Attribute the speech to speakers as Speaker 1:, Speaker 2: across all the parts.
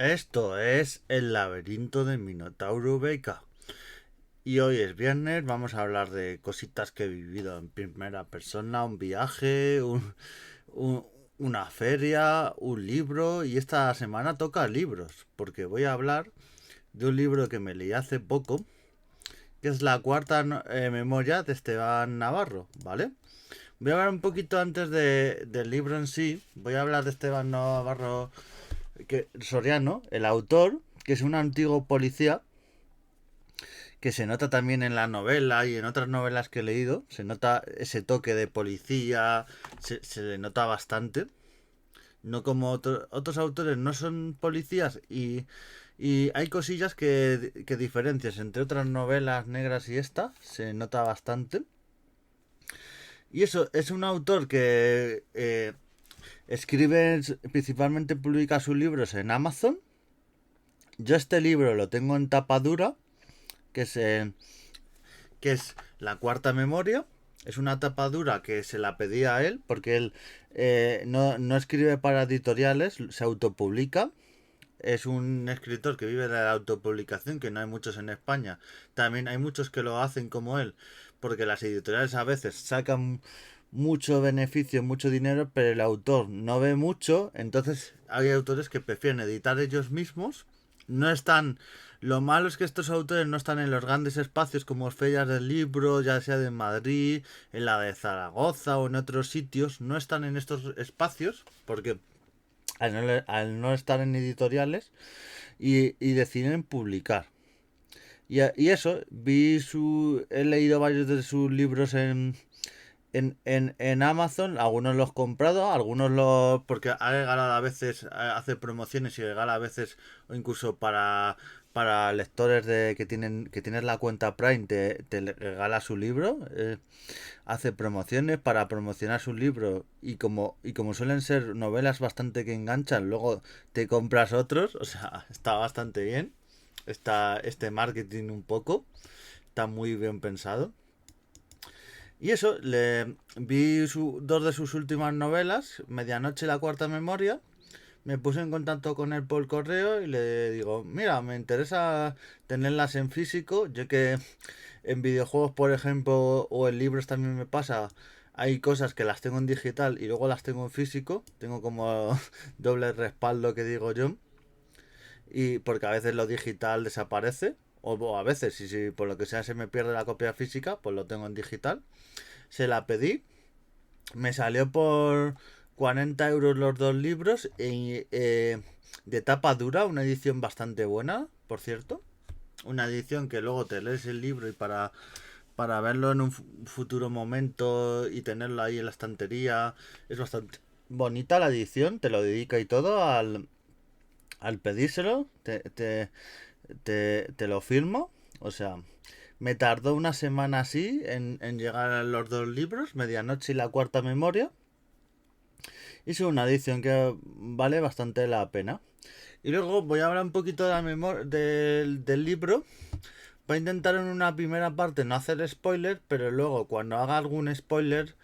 Speaker 1: Esto es El laberinto de Minotauro Beca. Y hoy es viernes, vamos a hablar de cositas que he vivido en primera persona, un viaje, un- una feria, un libro. Y esta semana toca libros, porque voy a hablar de un libro que me leí hace poco, que es la cuarta memoria de Esteban Navarro, ¿vale? Voy a hablar un poquito antes del libro en sí. Voy a hablar de Esteban Navarro Soriano, el autor, que es un antiguo policía, que se nota también en la novela y en otras novelas que he leído. Se nota ese toque de policía, se le nota bastante. No como otros autores, no son policías y hay cosillas que diferencias entre otras novelas negras y esta. Se nota bastante. Y eso, es un autor que escribe, principalmente publica sus libros en Amazon. Yo este libro lo tengo en tapa dura, que es, eh, que es la cuarta memoria. Es una tapa dura que se la pedía a él, porque él no escribe para editoriales, se autopublica. Es un escritor que vive de la autopublicación, que no hay muchos en España. También hay muchos que lo hacen como él, porque las editoriales a veces sacan mucho beneficio, mucho dinero, pero el autor no ve mucho. Entonces hay autores que prefieren editar ellos mismos. No están. Lo malo es que estos autores no están en los grandes espacios como ferias del libro, ya sea de Madrid, en la de Zaragoza o en otros sitios. No están en estos espacios porque al no estar en editoriales y deciden publicar. Y eso, he leído varios de sus libros en Amazon. Algunos los he comprado, algunos los, porque ha regalado a veces, hace promociones y regala a veces, o incluso para lectores que tienen la cuenta Prime, te regala su libro. Hace promociones para promocionar su libro, y como suelen ser novelas bastante que enganchan, luego te compras otros. O sea, está bastante bien. Está este marketing un poco. Está muy bien pensado. Y eso, le vi dos de sus últimas novelas, Medianoche y la cuarta memoria. Me puse en contacto con él por correo y le digo, mira, me interesa tenerlas en físico. Yo que en videojuegos, por ejemplo, o en libros también me pasa, hay cosas que las tengo en digital y luego las tengo en físico. Tengo como doble respaldo, que digo yo. Y porque a veces lo digital desaparece. O a veces, si por lo que sea se me pierde la copia física, pues lo tengo en digital. Se la pedí. Me salió por 40 euros los dos libros. De tapa dura, una edición bastante buena, por cierto. Una edición que luego te lees el libro y para verlo en un futuro momento y tenerlo ahí en la estantería. Es bastante bonita la edición, te lo dedica y todo al pedírselo. Te lo firmo. O sea, me tardó una semana así en llegar a los dos libros, Medianoche y la cuarta memoria. Y es una edición que vale bastante la pena. Y luego voy a hablar un poquito de del libro. Voy a intentar en una primera parte no hacer spoiler, pero luego cuando haga algún spoiler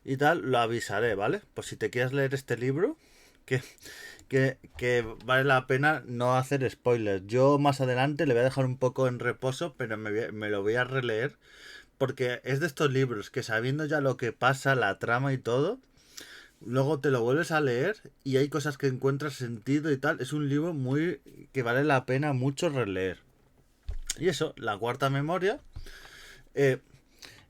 Speaker 1: y tal, lo avisaré, ¿vale? Pues si te quieres leer este libro, que, que vale la pena no hacer spoilers. Yo más adelante le voy a dejar un poco en reposo, pero me lo voy a releer, porque es de estos libros que, sabiendo ya lo que pasa, la trama y todo, luego te lo vuelves a leer y hay cosas que encuentras sentido y tal. Es un libro muy que vale la pena mucho releer. Y eso, la cuarta memoria, eh,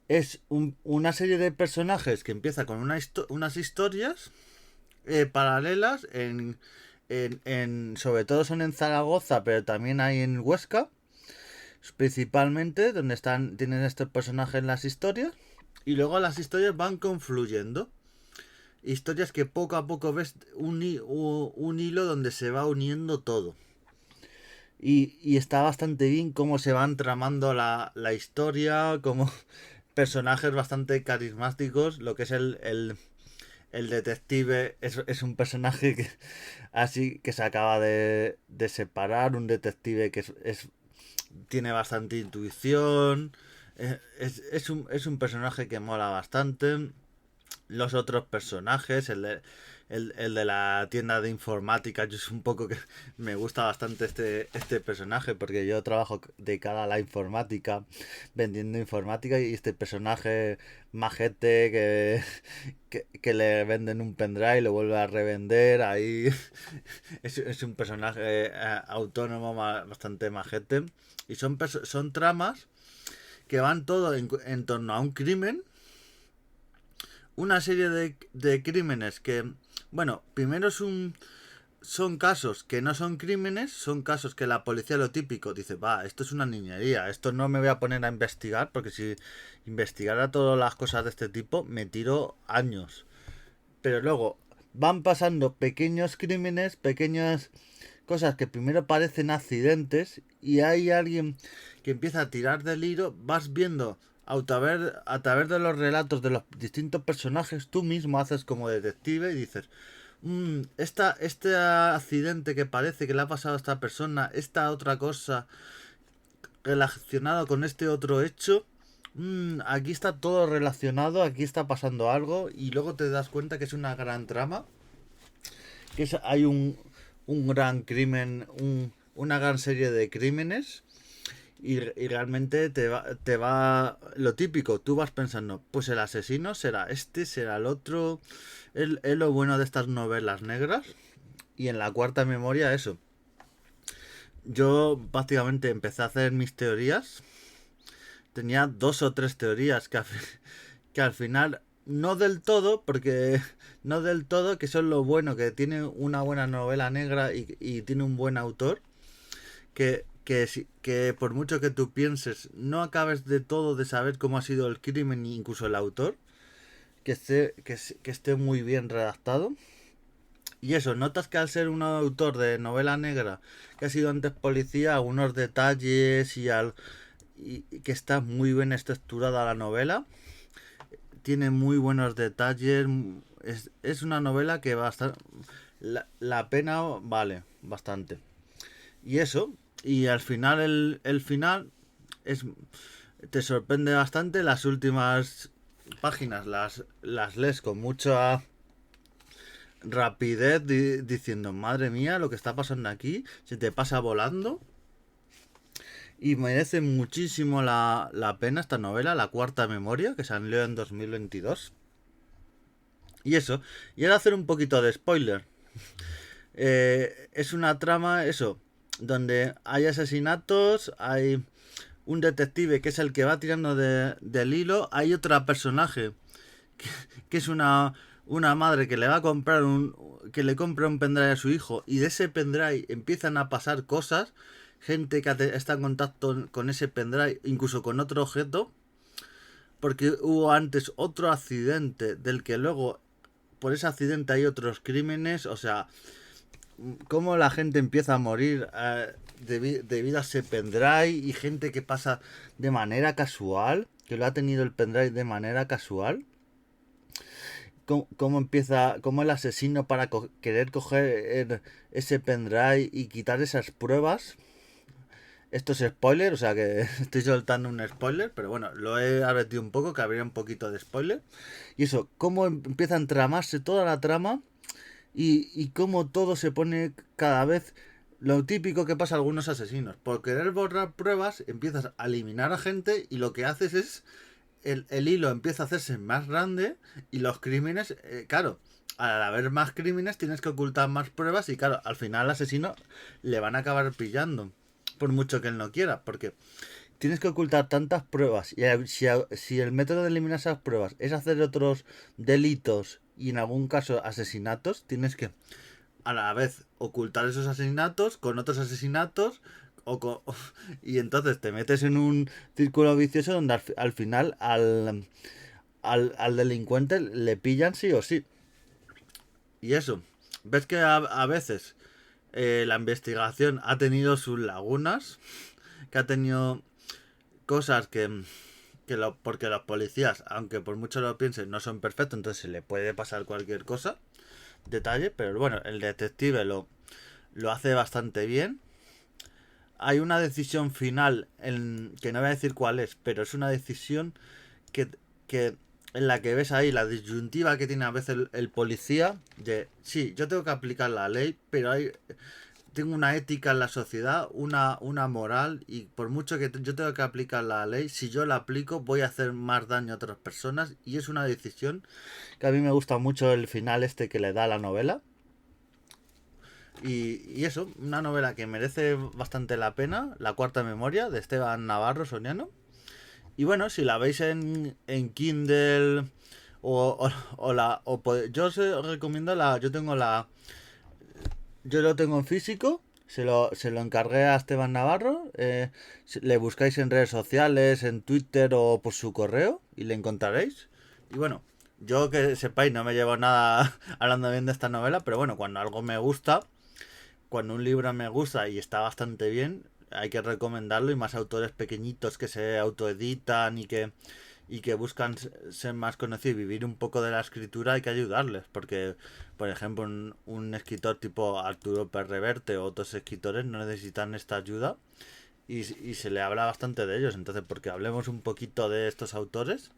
Speaker 1: es una serie de personajes que empieza con unas historias paralelas sobre todo son en Zaragoza, pero también hay en Huesca, principalmente, donde tienen estos personajes en las historias. Y luego las historias van confluyendo. Historias que poco a poco ves un hilo donde se va uniendo todo. Y está bastante bien cómo se van tramando la historia, como personajes bastante carismáticos. Lo que es el detective es un personaje así que se acaba de separar, un detective que tiene bastante intuición. Es un personaje que mola bastante. Los otros personajes, el de la tienda de informática. Yo es un poco que me gusta bastante este personaje porque yo trabajo de cara a la informática, vendiendo informática y este personaje majete que le venden un pendrive y lo vuelve a revender. Ahí es un personaje autónomo bastante majete. Y son tramas que van todo en torno a un crimen, una serie de crímenes que, bueno, primero son casos que no son crímenes, son casos que la policía, lo típico, dice, va, esto es una niñería, esto no me voy a poner a investigar, porque si investigara todas las cosas de este tipo, me tiro años. Pero luego van pasando pequeños crímenes, pequeñas cosas que primero parecen accidentes y hay alguien que empieza a tirar del hilo, vas viendo a través de los relatos de los distintos personajes, tú mismo haces como detective y dices, este accidente que parece que le ha pasado a esta persona, esta otra cosa relacionado con este otro hecho, aquí está todo relacionado, aquí está pasando algo y luego te das cuenta que es una gran trama, hay un gran crimen, una gran serie de crímenes y realmente te va lo típico, tú vas pensando, pues el asesino será este, será el otro, es lo bueno de estas novelas negras y en la cuarta memoria eso. Yo prácticamente empecé a hacer mis teorías, tenía dos o tres teorías que al final no del todo, porque no del todo, que eso es lo bueno, que tiene una buena novela negra y tiene un buen autor, que por mucho que tú pienses, no acabes de todo de saber cómo ha sido el crimen, incluso el autor, que esté muy bien redactado. Y eso, notas que al ser un autor de novela negra, que ha sido antes policía, algunos detalles y que está muy bien estructurada la novela, tiene muy buenos detalles, es una novela que va a estar, la pena vale bastante. Y eso, y al final el final es te sorprende bastante, las últimas páginas las lees con mucha rapidez diciendo, madre mía, lo que está pasando aquí, se te pasa volando. Y merece muchísimo la pena esta novela, La Cuarta Memoria, que salió en 2022. Y eso, y ahora hacer un poquito de spoiler. Es una trama, eso, donde hay asesinatos, hay un detective que es el que va tirando del hilo, hay otra personaje que es una madre que le va a comprar que le compra un pendrive a su hijo y de ese pendrive empiezan a pasar cosas, gente que está en contacto con ese pendrive, incluso con otro objeto, porque hubo antes otro accidente del que luego por ese accidente hay otros crímenes, o sea, cómo la gente empieza a morir debido a ese pendrive y gente que pasa de manera casual, que lo ha tenido el pendrive de manera casual. Cómo empieza, cómo el asesino para querer coger ese pendrive y quitar esas pruebas. Esto es spoiler, o sea que estoy soltando un spoiler, pero bueno, lo he advertido un poco, que habría un poquito de spoiler. Y eso, cómo empieza a entramarse toda la trama y cómo todo se pone cada vez lo típico que pasa a algunos asesinos. Por querer borrar pruebas, empiezas a eliminar a gente y lo que haces es el hilo empieza a hacerse más grande y los crímenes, claro, al haber más crímenes tienes que ocultar más pruebas y claro, al final al asesino le van a acabar pillando, por mucho que él no quiera, porque tienes que ocultar tantas pruebas y si el método de eliminar esas pruebas es hacer otros delitos y en algún caso asesinatos, tienes que a la vez ocultar esos asesinatos con otros asesinatos y entonces te metes en un círculo vicioso donde al final al delincuente le pillan sí o sí. Y eso, ves que a veces la investigación ha tenido sus lagunas, que ha tenido cosas porque los policías, aunque por mucho lo piensen, no son perfectos, entonces se le puede pasar cualquier cosa, detalle, pero bueno, el detective lo hace bastante bien. Hay una decisión final que no voy a decir cuál es, pero es una decisión que, que en la que ves ahí la disyuntiva que tiene a veces el policía de, sí, yo tengo que aplicar la ley, pero tengo una ética en la sociedad, una moral, y por mucho que yo tenga que aplicar la ley, si yo la aplico voy a hacer más daño a otras personas, y es una decisión que a mí me gusta mucho el final este que le da a la novela. Y eso, una novela que merece bastante la pena, La Cuarta Memoria, de Esteban Navarro Soriano. Y bueno, si la veis en Kindle yo os recomiendo yo tengo yo lo tengo en físico, se lo encargué a Esteban Navarro, le buscáis en redes sociales, en Twitter o por su correo y le encontraréis. Y bueno, yo que sepáis no me llevo nada hablando bien de esta novela, pero bueno, cuando algo me gusta, cuando un libro me gusta y está bastante bien, hay que recomendarlo, y más autores pequeñitos que se autoeditan y que buscan ser más conocidos y vivir un poco de la escritura, hay que ayudarles, porque por ejemplo un escritor tipo Arturo Pérez Reverte o otros escritores no necesitan esta ayuda, y se le habla bastante de ellos. Entonces, porque hablemos un poquito de estos autores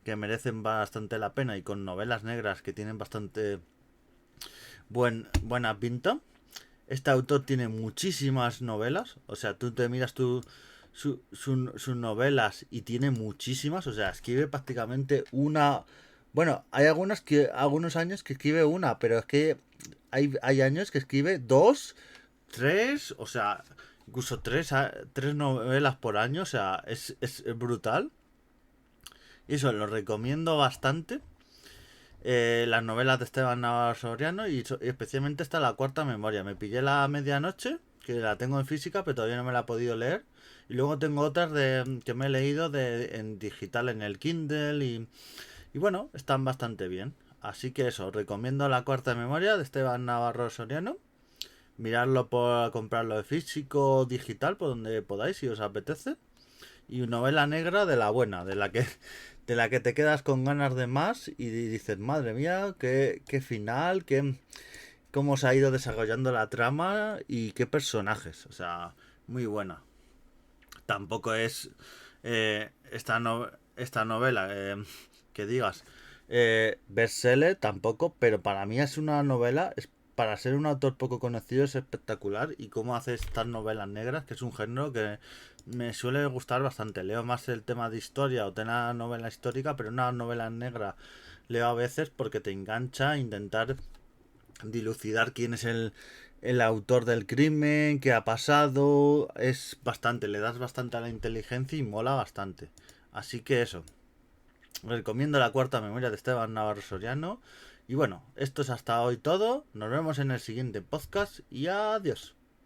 Speaker 1: que merecen bastante la pena, y con novelas negras que tienen bastante buena pinta. Este autor tiene muchísimas novelas, o sea, tú te miras sus novelas y tiene muchísimas, o sea, escribe prácticamente una... Bueno, hay algunos años que escribe una, pero es que hay años que escribe dos, tres, o sea, incluso tres novelas por año, o sea, es brutal. Y eso, lo recomiendo bastante. Las novelas de Esteban Navarro Soriano, y especialmente esta La Cuarta Memoria. Me pillé la medianoche, que la tengo en física, pero todavía no me la he podido leer. Y luego tengo otras que me he leído en digital en el Kindle, y bueno, están bastante bien. Así que eso, recomiendo La Cuarta Memoria de Esteban Navarro Soriano. Miradlo por comprarlo de físico o digital, por donde podáis, si os apetece. Y una novela negra de la buena, de la que te quedas con ganas de más y dices, madre mía, qué final, cómo se ha ido desarrollando la trama y qué personajes. O sea, muy buena. Tampoco es esta novela, que digas, bestseller tampoco, pero para mí es una novela, para ser un autor poco conocido es espectacular, y cómo hace estas novelas negras, que es un género que me suele gustar bastante. Leo más el tema de historia o de una novela histórica, pero una novela negra leo a veces porque te engancha a intentar dilucidar quién es el autor del crimen, qué ha pasado. Es bastante, le das bastante a la inteligencia y mola bastante. Así que eso, recomiendo La Cuarta Memoria de Esteban Navarro Soriano. Y bueno, esto es hasta hoy todo. Nos vemos en el siguiente podcast y adiós.